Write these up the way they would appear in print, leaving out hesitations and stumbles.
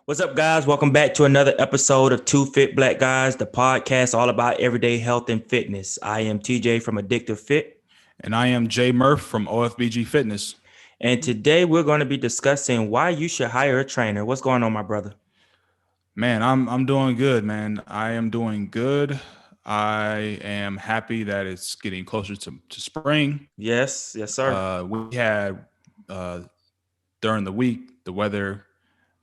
What's up, guys? Welcome back to another episode of 2FitBLKGuys, the podcast all about everyday health and fitness. I am TJ from Addictive Fit. And I am Jay Murph from OFBG Fitness. And today we're going to be discussing why you should hire a trainer. What's going on, my brother? Man, I'm doing good, man. I am doing good. I am happy that it's getting closer to spring. Yes, sir. We had during the week, the weather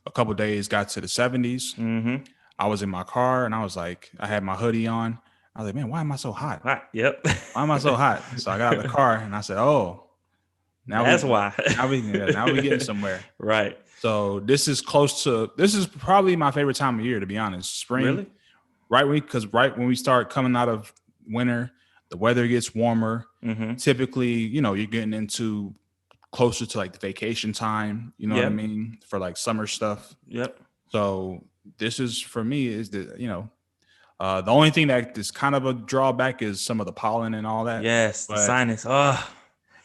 a couple of days got to the 70s. Mm-hmm. I was in my car and I was like, I had my hoodie on. I was like, man, why am I so hot? Hot. Yep. Why am I so hot? So I got out of the car and I said, oh, why. now we getting somewhere. Right. So this is probably my favorite time of year, to be honest. Spring, really? Right when we start coming out of winter, the weather gets warmer. Mm-hmm. Typically, you're getting into closer to like the vacation time, what I mean, for like summer stuff. Yep. So this is, for me, is the only thing that is kind of a drawback is some of the pollen and all that. Yes, the sinus. Oh.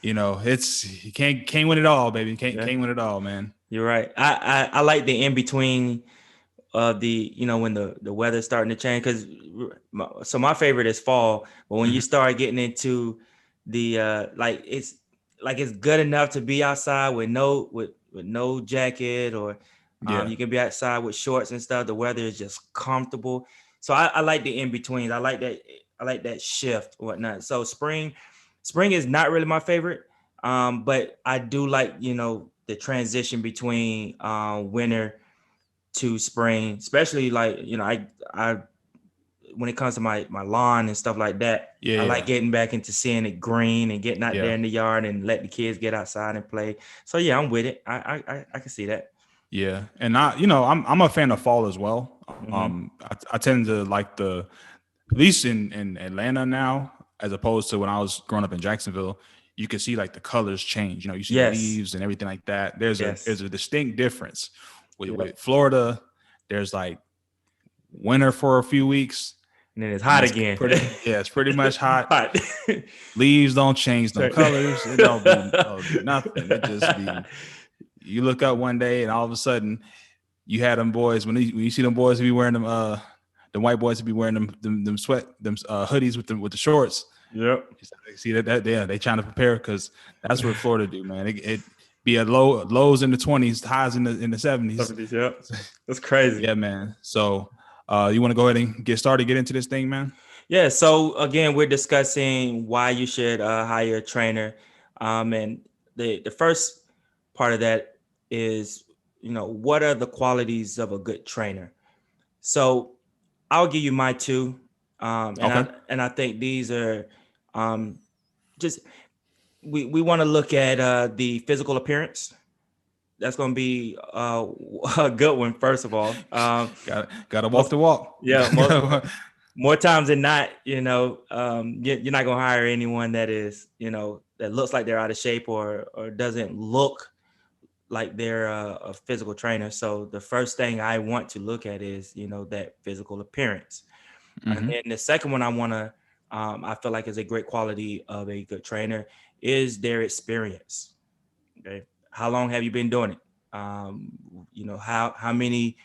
It's you can't win it all, baby. Can't win it all, man. You're right. I like the in between of when the weather's starting to change, because my favorite is fall, but when you start getting into the it's good enough to be outside with no jacket, or you can be outside with shorts and stuff. The weather is just comfortable. So I like the in betweens. I like that shift or whatnot. So spring is not really my favorite. But I do like, the transition between winter to spring, especially like, I when it comes to my lawn and stuff like that. I like getting back into seeing it green and getting out there in the yard and let the kids get outside and play. So yeah, I'm with it. I can see that. Yeah. And I'm a fan of fall as well. Mm-hmm. I tend to like at least in Atlanta now, as opposed to when I was growing up in Jacksonville, you can see like the colors change. You see leaves and everything like that. There's a distinct difference with Florida. There's like winter for a few weeks, and then it's hot again. It's pretty much hot. Leaves don't change, no colors. It don't do nothing. It just be. You look up one day and all of a sudden, you had them boys when you see them boys be wearing them. The white boys be wearing them hoodies with the shorts. Yep. See that they trying to prepare, because that's what Florida do, man. It be at lows in the 20s, highs in the 70s. Yep. That's crazy. Yeah, man. So you want to go ahead and get into this thing, man? Yeah. So again, we're discussing why you should hire a trainer. And the first part of that is, what are the qualities of a good trainer? So I'll give you my two. Okay. I think these are just we want to look at the physical appearance. That's going to be a good one, first of all. Gotta walk the walk. Yeah, more times than not, you're not going to hire anyone that is, that looks like they're out of shape or doesn't look like they're a physical trainer. So the first thing I want to look at is, that physical appearance. Mm-hmm. And then the second one I feel like is a great quality of a good trainer is their experience. Okay. How long have you been doing it? How many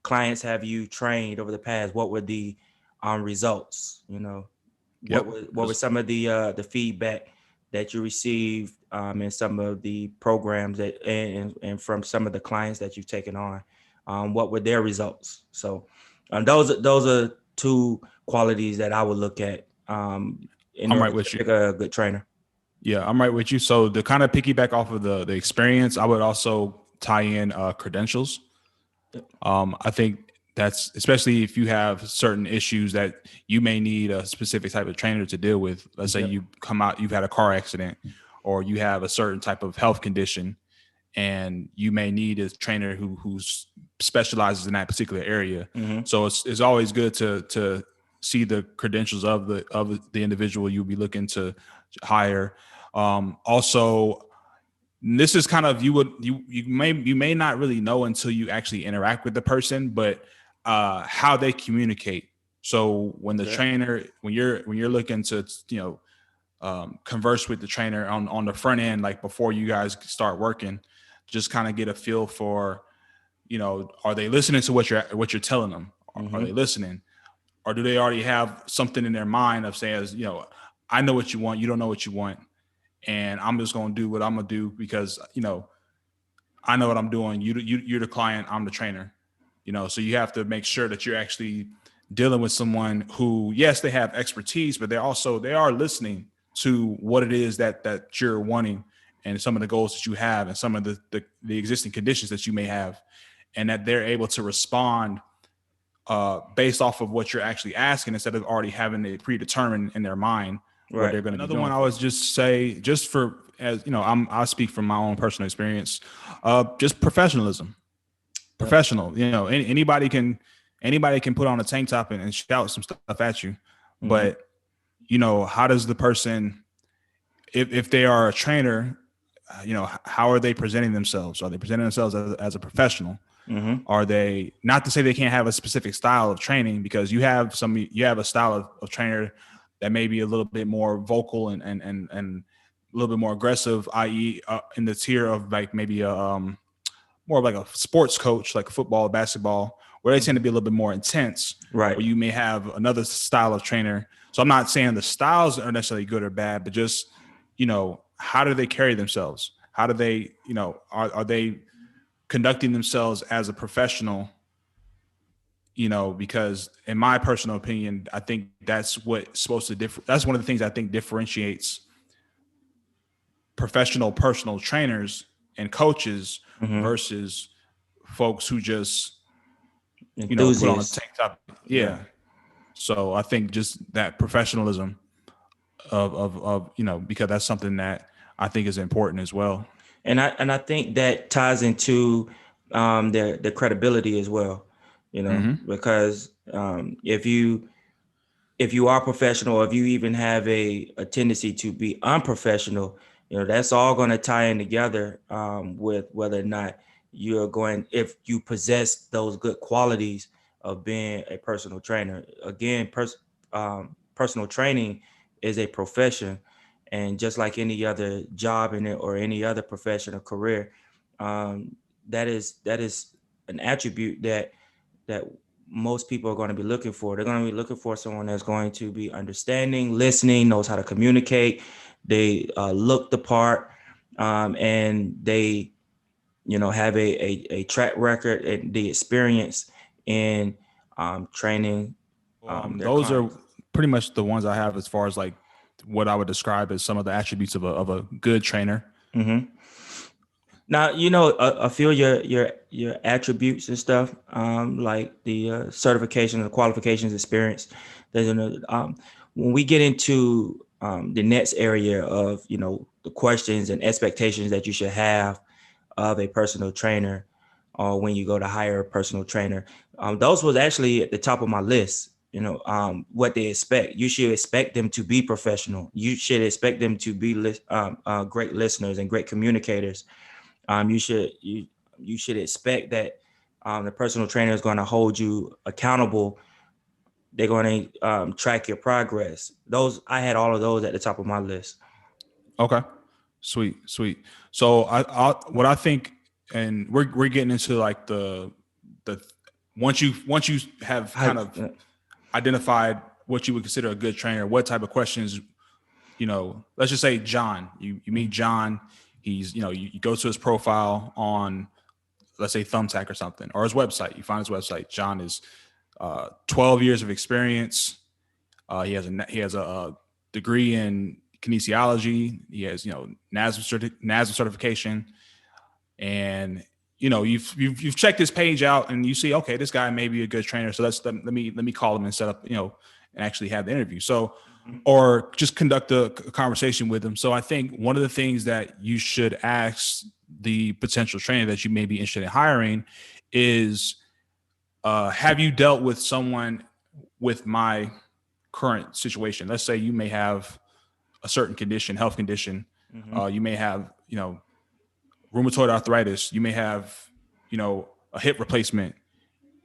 clients have you trained over the past? What were the results? What were some of the feedback that you received in some of the programs that and from some of the clients that you've taken on? What were their results? So those are two qualities that I would look at. I'm right with you. Pick a good trainer. Yeah, I'm right with you. So to kind of piggyback off of the experience, I would also tie in credentials. I think that's, especially if you have certain issues that you may need a specific type of trainer to deal with. Let's say you come out, you've had a car accident, or you have a certain type of health condition, and you may need a trainer who specializes in that particular area. Mm-hmm. So it's always good to see the credentials of the individual you'll be looking to hire. Also, this is kind of you may not really know until you actually interact with the person, but how they communicate. So when the trainer, when you're looking to converse with the trainer on the front end, like before you guys start working, just kind of get a feel for are they listening to what you're telling them? Are they listening? Or do they already have something in their mind of saying, I know what you want, you don't know what you want, and I'm just going to do what I'm going to do because, I know what I'm doing. You're the client, I'm the trainer, so you have to make sure that you're actually dealing with someone who, yes, they have expertise, but they are listening to what it is that you're wanting and some of the goals that you have and some of the existing conditions that you may have, and that they're able to respond based off of what you're actually asking instead of already having it predetermined in their mind what they're going to be doing. Another one I would just say, just for, as I speak from my own personal experience, just professionalism. Professional, anybody can put on a tank top and shout some stuff at you, but how does the person, if they are a trainer, how are they presenting themselves? Are they presenting themselves as a professional? Are they, not to say they can't have a specific style of training, because you have a style of trainer that may be a little bit more vocal and a little bit more aggressive, i.e. In the tier of like maybe more of like a sports coach, like football, basketball, where they tend to be a little bit more intense. Right. Where you may have another style of trainer. So I'm not saying the styles are necessarily good or bad, but just, how do they carry themselves? How do they, are they conducting themselves as a professional? Because in my personal opinion, I think that's what's supposed to that's one of the things I think differentiates professional personal trainers and coaches versus folks who just, put on a tank top. Yeah. Right. So I think just that professionalism of because that's something that I think is important as well. And I think that ties into their credibility as well, because if you are professional, or if you even have a tendency to be unprofessional, that's all going to tie in together with whether or not if you possess those good qualities of being a personal trainer. Again, personal training is a profession, and just like any other job in it or any other profession or career, that is an attribute that most people are going to be looking for. They're going to be looking for someone that's going to be understanding, listening, knows how to communicate. They look the part, and they, have a track record and the experience in training. Those clients are pretty much the ones I have as far as like what I would describe as some of the attributes of a good trainer. Now, a few of your attributes and stuff, like the certification, the qualifications, experience. When we get into the next area of, the questions and expectations that you should have of a personal trainer, or when you go to hire a personal trainer, those was actually at the top of my list. What they expect. You should expect them to be professional. You should expect them to be great listeners and great communicators. You should expect that the personal trainer is going to hold you accountable. They're going to track your progress. I had all of those at the top of my list. Okay, sweet. So what I think, and we're getting into like the once you have kind of identified what you would consider a good trainer, what type of questions, let's just say John, you meet John. He's, you go to his profile on, let's say Thumbtack or something, or his website. You find his website. John is 12 years of experience. He has a degree in kinesiology. He has, NASM certification, and you've checked his page out and you see, okay, this guy may be a good trainer. So let me call him and set up, and actually have the interview. So, or just conduct a conversation with them. So I think one of the things that you should ask the potential trainer that you may be interested in hiring is, have you dealt with someone with my current situation? Let's say you may have a certain condition, health condition. You may have, rheumatoid arthritis. You may have, a hip replacement.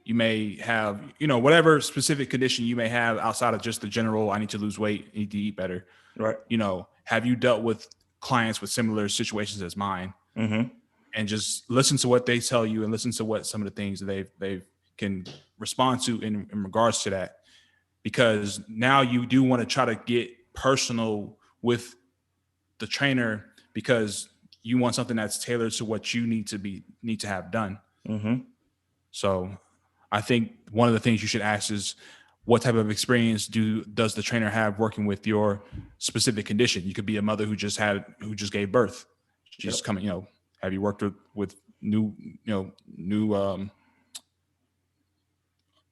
You may have, whatever specific condition you may have outside of just the general, I need to lose weight, need to eat better. Right. Have you dealt with clients with similar situations as mine? and just listen to what they tell you and listen to what some of the things that they can respond to in regards to that. Because now you do want to try to get personal with the trainer because you want something that's tailored to what you need to have done. Mm-hmm. So I think one of the things you should ask is, what type of experience does the trainer have working with your specific condition? You could be a mother who just gave birth. She's coming, have you worked with new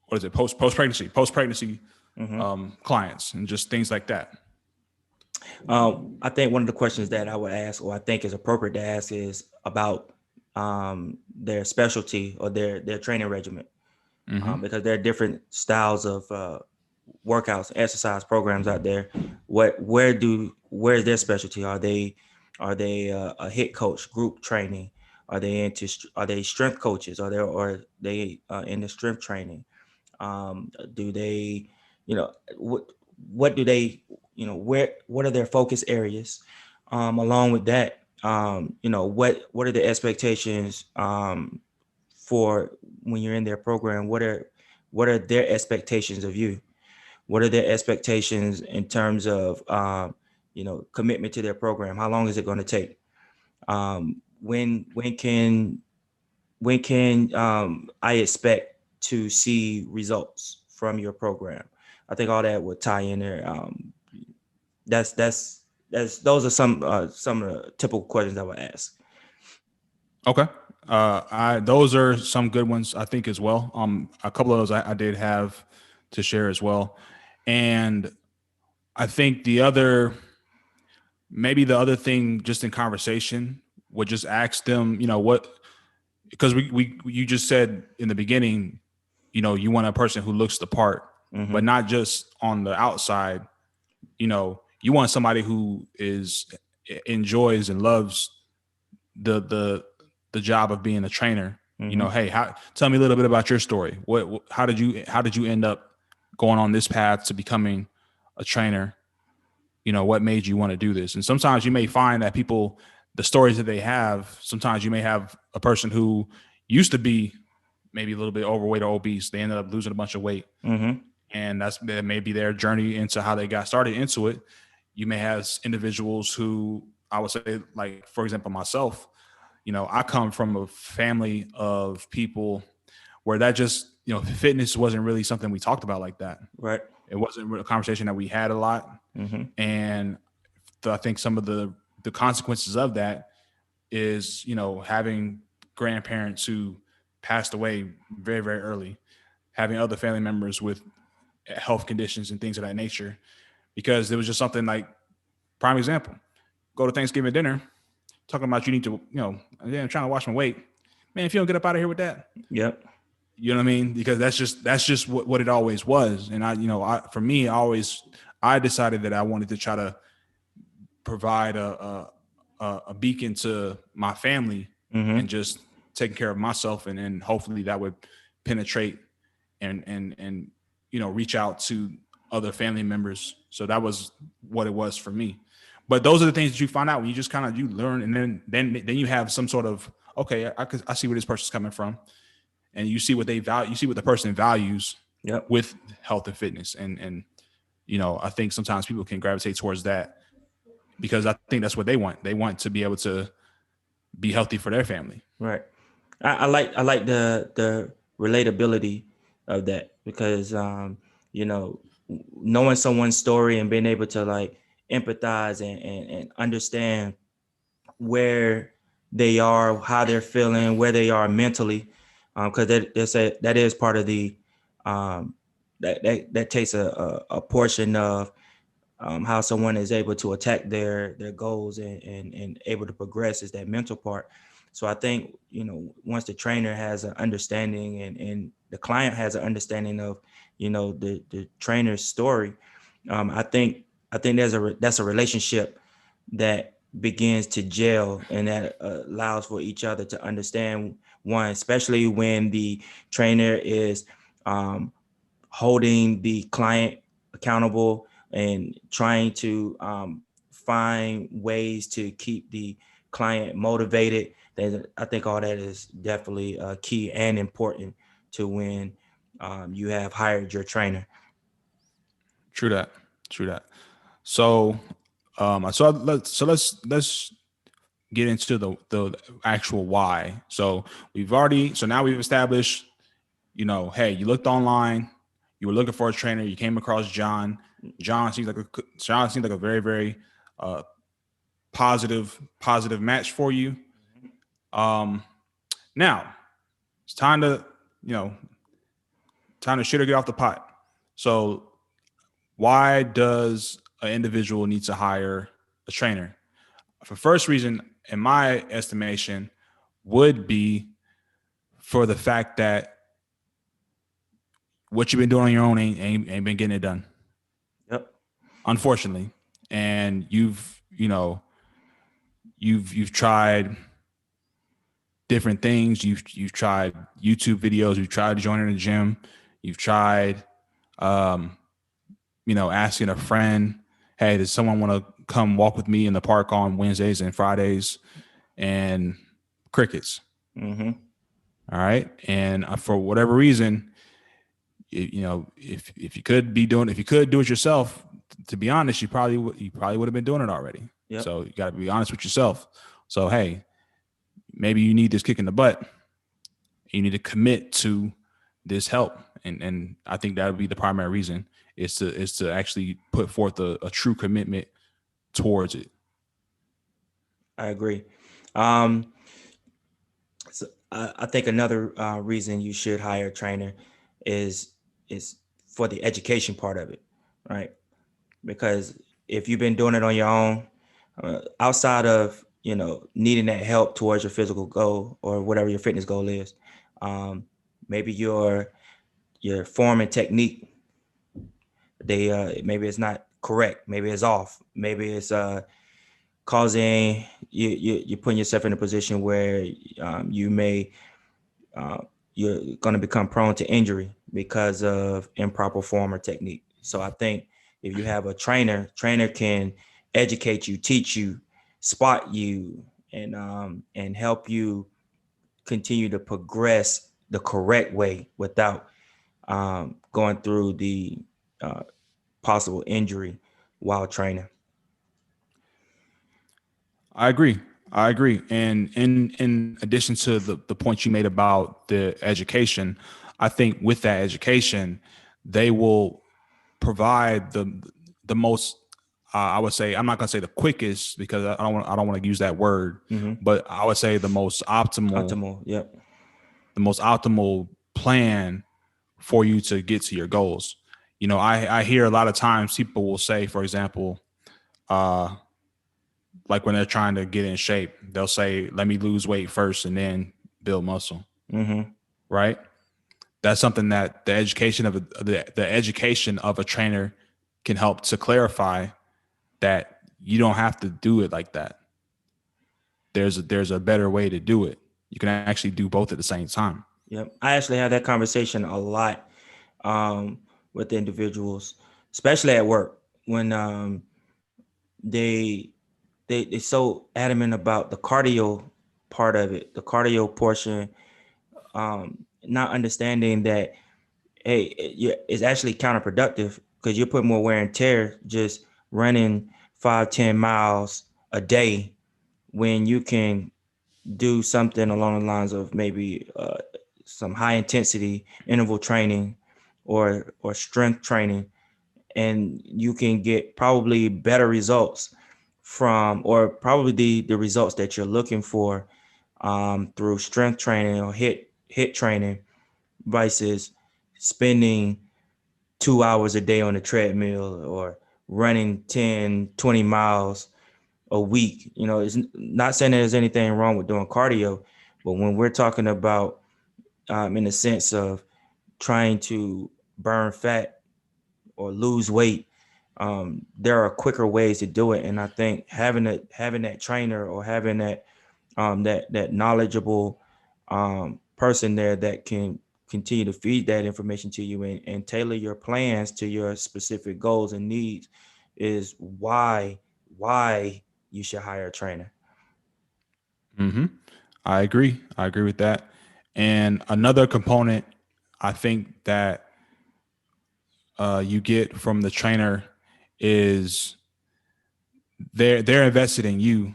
what is it, post pregnancy clients and just things like that? I think one of the questions that I would ask, or I think is appropriate to ask, is about their specialty or their training regimen, because there are different styles of workouts, exercise programs out there. Where is their specialty? Are they a HIIT coach, group training? Are they strength coaches? Are they into strength training? Do they, what do they, what are their focus areas? Along with that, what are the expectations for when you're in their program? What are their expectations of you? What are their expectations in terms of commitment to their program? How long is it going to take? When can I expect to see results from your program? I think all that would tie in there. Those are some of the typical questions I would ask. Okay. Those are some good ones, I think, as well. A couple of those I did have to share as well. And I think the other thing just in conversation would just ask them, because you just said in the beginning, you want a person who looks the part, but not just on the outside. You want somebody who enjoys and loves the job of being a trainer. Hey, tell me a little bit about your story. How did you end up going on this path to becoming a trainer? What made you want to do this? And sometimes you may find that people, the stories that they have, sometimes you may have a person who used to be maybe a little bit overweight or obese. They ended up losing a bunch of weight. And that may be their journey into how they got started into it. You may have individuals who, I would say, like, for example, myself, I come from a family of people where that just, fitness wasn't really something we talked about like that. Right. It wasn't a conversation that we had a lot. And I think some of the consequences of that is, having grandparents who passed away very, very early, having other family members with health conditions and things of that nature, because there was just something like, prime example, go to Thanksgiving dinner, talking about you need to, I'm trying to watch my weight. Man, if you don't get up out of here with that. Yep. You know what I mean? Because that's just what it always was. And for me, I decided that I wanted to try to provide a beacon to my family and just taking care of myself, and hopefully that would penetrate and reach out to other family members. So that was what it was for me. But those are the things that you find out when you just kind of you learn, and then you have some sort of, okay, I see where this person's coming from, and you see what they value, you see what the person values with health and fitness, and I think sometimes people can gravitate towards that because I think that's what they want. They want to be able to be healthy for their family. Right. I like the relatability of that, because knowing someone's story and being able to like empathize and understand where they are, how they're feeling, where they are mentally, because that is part of the that takes a portion of how someone is able to attack their goals and able to progress, is that mental part. So I think, once the trainer has an understanding and the client has an understanding of, the trainer's story, I think that's a relationship that begins to gel, and that allows for each other to understand one, especially when the trainer is holding the client accountable and trying to find ways to keep the client motivated I think all that is definitely key and important to when you have hired your trainer. True that. True that. So, let's get into the actual why. So now we've established, hey, you looked online, you were looking for a trainer, you came across John. John seems like a very, very positive match for you. Now it's time to shit or get off the pot. So why does an individual need to hire a trainer? The first reason, in my estimation, would be for the fact that what you've been doing on your own ain't been getting it done. Yep. Unfortunately. And you've tried different things. You've tried YouTube videos, you've tried joining a gym, you've tried asking a friend, hey, does someone want to come walk with me in the park on Wednesdays and Fridays? And crickets. Mm-hmm. All right. And for whatever reason, if you could do it yourself, to be honest, you probably would have been doing it already. Yep. So you got to be honest with yourself. So, hey, maybe you need this kick in the butt. You need to commit to this help. And I think that would be the primary reason is to actually put forth a true commitment towards it. I agree. So I think another reason you should hire a trainer is for the education part of it, right? Because if you've been doing it on your own, outside of needing that help towards your physical goal or whatever your fitness goal is, maybe your form and technique, maybe it's not correct, maybe it's off, maybe it's causing you're putting yourself in a position where you may you're going to become prone to injury because of improper form or technique. So I think if you have a trainer can educate you, teach you, spot you, and help you continue to progress the correct way without going through the possible injury while training. I agree. And in addition to the point you made about the education, I think with that education, they will provide the most. I would say, I'm not going to say the quickest because I don't want to use that word, but I would say the most optimal. Yep. The most optimal plan for you to get to your goals. I hear a lot of times people will say, for example, like when they're trying to get in shape, they'll say, let me lose weight first and then build muscle. Mm-hmm. Right. That's something that the education of a trainer can help to clarify, that you don't have to do it like that. There's a better way to do it. You can actually do both at the same time. Yep. I actually have that conversation a lot with individuals, especially at work, when they're so adamant about the cardio part of it, the cardio portion, not understanding that, hey, it's actually counterproductive because you're putting more wear and tear just running 5-10 miles a day when you can do something along the lines of maybe some high intensity interval training or strength training, and you can get probably better results from, or probably the results that you're looking for through strength training or hit training versus spending 2 hours a day on a treadmill or running 10-20 miles a week. It's not saying there's anything wrong with doing cardio, but when we're talking about in the sense of trying to burn fat or lose weight, there are quicker ways to do it. And I think having that trainer or having that knowledgeable person there that can continue to feed that information to you and tailor your plans to your specific goals and needs is why you should hire a trainer. Mm-hmm. I agree. I agree with that. And another component I think that you get from the trainer is they're invested in you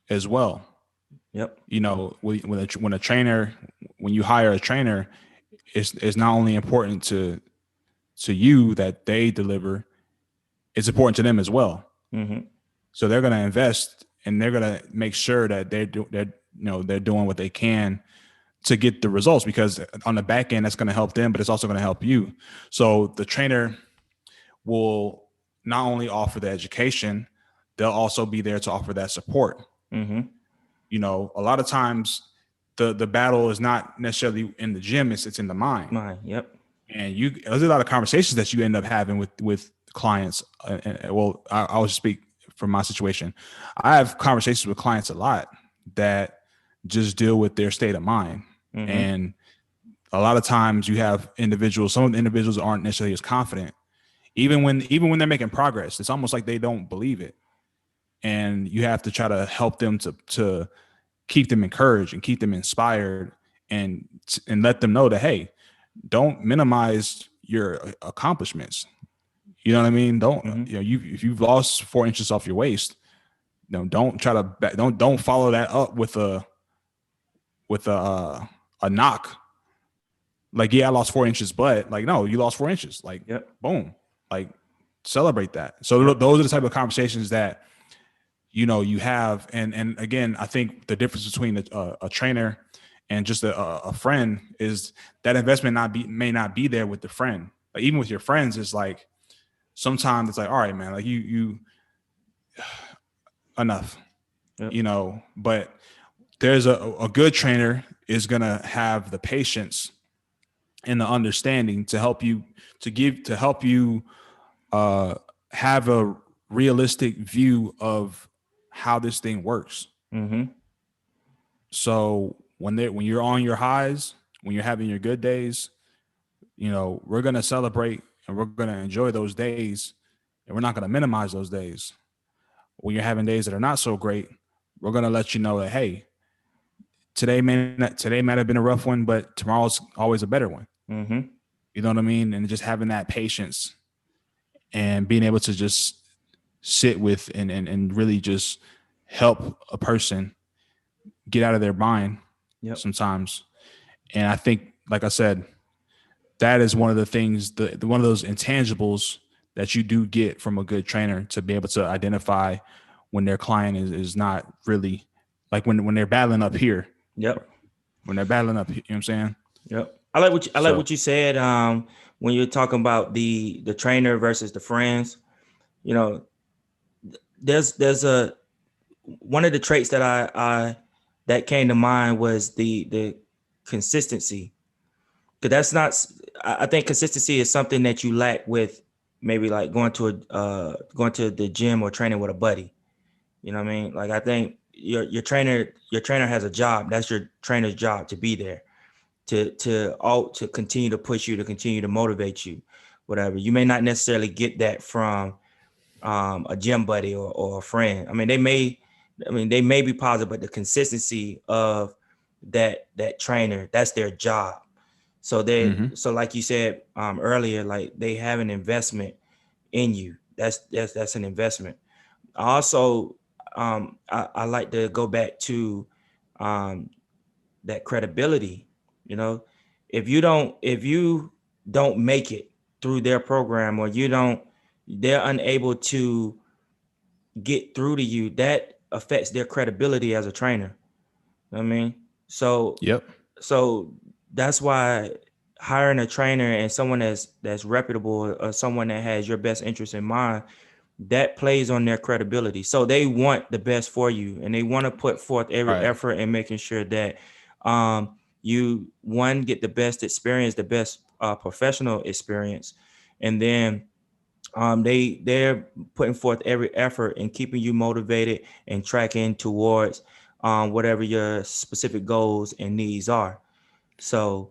as well. Yep. You know, when a trainer, when you hire a trainer, it's not only important to you that they deliver, it's important to them as well. Mm-hmm. So they're going to invest and they're going to make sure that they're doing what they can to get the results, because on the back end that's going to help them, but it's also going to help you. So the trainer will not only offer the education, they'll also be there to offer that support. Mm-hmm. You know, a lot of times the battle is not necessarily in the gym, it's in the mind. Yep. And there's a lot of conversations that you end up having with clients. Well, I'll speak from my situation. I have conversations with clients a lot that just deal with their state of mind. Mm-hmm. And a lot of times you have individuals, some of the individuals aren't necessarily as confident. Even when they're making progress, it's almost like they don't believe it. And you have to try to help them to keep them encouraged and keep them inspired, and let them know that, hey, don't minimize your accomplishments. You know what I mean? Don't, if you've lost 4 inches off your waist, don't try to, don't follow that up with a knock. Like, yeah, I lost 4 inches, but like, no, you lost 4 inches. Like, yep. Boom, like celebrate that. So those are the type of conversations that, you have. And again, I think the difference between a trainer and just a friend is that investment may not be there with the friend. Like, even with your friends, it's like, sometimes it's like, all right, man, like you enough, Yep. But there's a good trainer is going to have the patience and the understanding to help you, have a realistic view of how this thing works. Mm-hmm. So when you're on your highs, when you're having your good days, we're going to celebrate and we're going to enjoy those days, and we're not going to minimize those days. When you're having days that are not so great, we're going to let you know that, hey, today might have been a rough one, but tomorrow's always a better one. Mm-hmm. You know what I mean? And just having that patience and being able to just sit with and really just help a person get out of their mind sometimes. And I think, like I said, that is one of the things, one of those intangibles that you do get from a good trainer, to be able to identify when their client is not really, like when they're battling up here. Yep. When they're battling up, you know what I'm saying? Yep. I like what you said. When you're talking about the trainer versus the friends, there's a one of the traits that I that came to mind was the consistency. Because that's not, I think consistency is something that you lack with maybe like going to the gym or training with a buddy. You know what I mean? Like, I think your trainer has a job. That's your trainer's job, to be there, to continue to push you, to continue to motivate you, whatever. You may not necessarily get that from a gym buddy or a friend. I mean, they may be positive, but the consistency of that trainer, that's their job. So so like you said earlier, like, they have an investment in you. That's an investment. Also, I like to go back to that credibility. If you don't make it through their program, or they're unable to get through to you, that affects their credibility as a trainer. You know what I mean? So that's why hiring a trainer and someone that's reputable, or someone that has your best interest in mind, that plays on their credibility. So they want the best for you, and they want to put forth every effort in making sure that you get the best experience, the best professional experience, and then they're putting forth every effort in keeping you motivated and tracking towards whatever your specific goals and needs are. So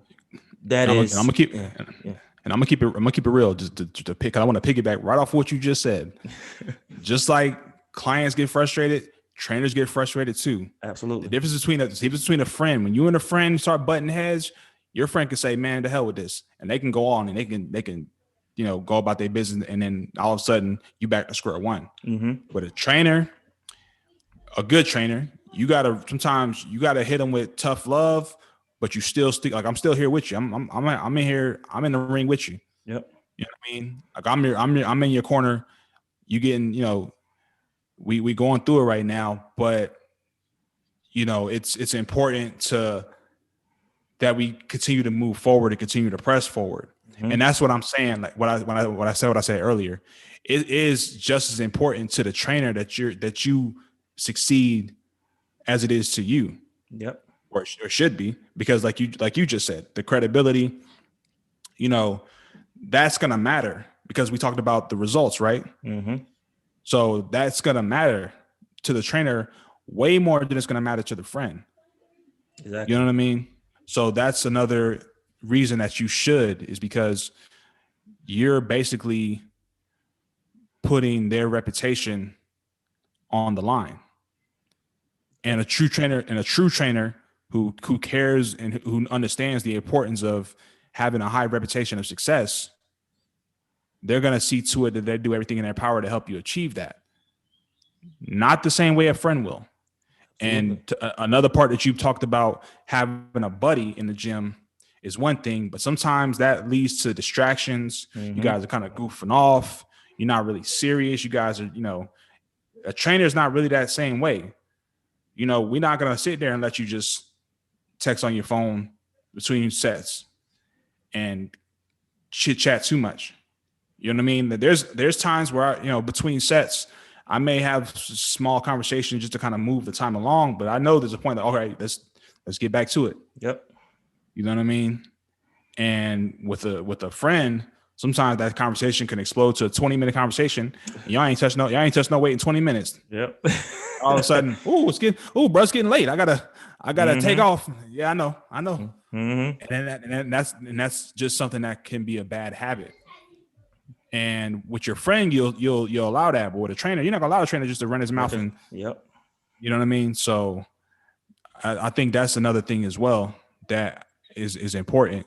that is, I'm gonna keep it real. Just to pick, I want to piggyback right off what you just said. Just like clients get frustrated, trainers get frustrated too. Absolutely. The difference between a friend, when you and a friend start butting heads, your friend can say, man, to hell with this. And they can go on and they can, go about their business. And then all of a sudden you back to square one. But a trainer, a good trainer, sometimes you gotta hit them with tough love, but you still stick. Like, I'm still here with you. I'm in here. I'm in the ring with you. Yep. You know what I mean? Like, I'm in your corner. You getting, we going through it right now, but it's important that we continue to move forward and continue to press forward. And that's what I'm saying. Like, what I said earlier, it is just as important to the trainer that you succeed as it is to you. Yep. Or should be, because like you just said, the credibility, that's gonna matter, because we talked about the results, right? So that's gonna matter to the trainer way more than it's gonna matter to the friend. Exactly. You know what I mean? So that's another reason that you should, is because you're basically putting their reputation on the line. And a true trainer who cares and who understands the importance of having a high reputation of success, they're going to see to it that they do everything in their power to help you achieve that. Not the same way a friend will. Absolutely. And another part that you've talked about, having a buddy in the gym, is one thing, but sometimes that leads to distractions. You guys are kind of goofing off. You're not really serious. You guys are, a trainer is not really that same way. We're not going to sit there and let you just text on your phone between sets and chit chat too much. You know what I mean? There's times where between sets, I may have small conversations just to kind of move the time along, but I know there's a point that, all right, let's get back to it. Yep. You know what I mean? And with a friend, sometimes that conversation can explode to a 20-minute conversation. Y'all ain't touched no weight in 20 minutes. Yep. All of a sudden, bro's getting late. I gotta take off. Yeah, I know. And that's just something that can be a bad habit. And with your friend, you'll allow that, but with a trainer, you're not gonna allow a trainer just to run his mouth and yep. You know what I mean? So I think that's another thing as well that is important,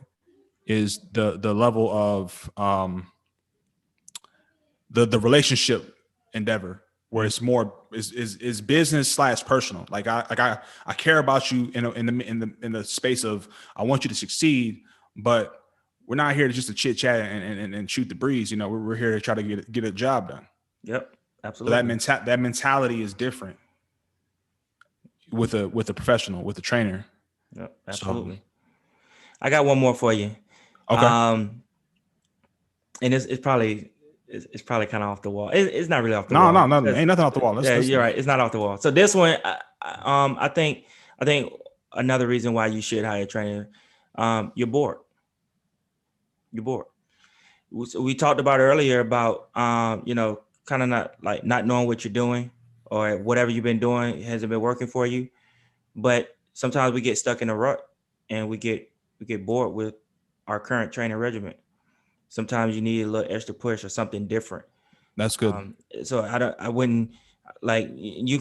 is the level of the relationship endeavor, where it's more is business / personal. Like I care about you in the space of, I want you to succeed, but we're not here to just to chit chat and shoot the breeze. We're here to try to get a job done. Yep, absolutely. So that mentality is different with a professional, with a trainer. Yep, absolutely. So, I got one more for you. Okay. And it's probably kind of off the wall. It's not really off the wall. No, ain't nothing off the wall. You're right. It's not off the wall. So this one, I think another reason why you should hire a trainer, you're bored. You're bored. We talked about earlier about, kind of not knowing what you're doing, or whatever you've been doing hasn't been working for you. But sometimes we get stuck in a rut and we get bored with our current training regimen. Sometimes you need a little extra push or something different. That's good. So I wouldn't, like, you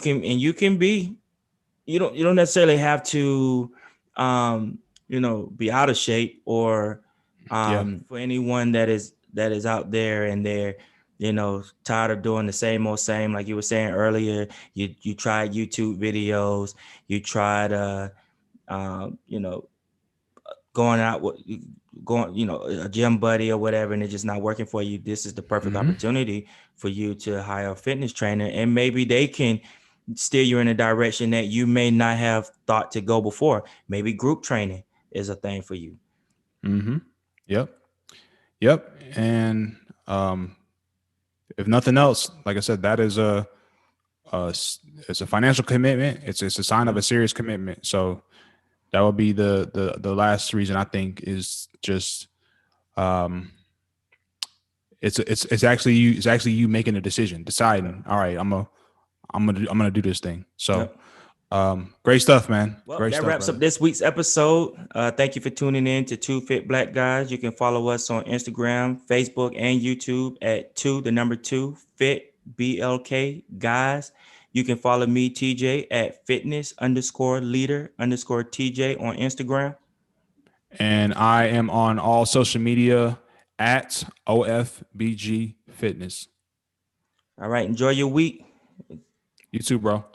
don't necessarily have to, be out of shape, or for anyone that is out there and they're, tired of doing the same old same, like you were saying earlier, you tried YouTube videos, you tried, going, a gym buddy or whatever, and it's just not working for you. This is the perfect opportunity for you to hire a fitness trainer, and maybe they can steer you in a direction that you may not have thought to go before. Maybe group training is a thing for you. Yep. And if nothing else, like I said, that is it's a financial commitment. It's a sign of a serious commitment. So that would be the last reason, I think, is just it's actually you making a decision, deciding, all right, I'm gonna do this thing. So great stuff, man. Well, great that stuff, wraps up this week's episode. Thank you for tuning in to 2FitBLKGuys. You can follow us on Instagram, Facebook, and YouTube at 2FitBLKGuys. You can follow me, TJ, at fitness_leader_TJ on Instagram. And I am on all social media at OFBG Fitness. All right. Enjoy your week. You too, bro.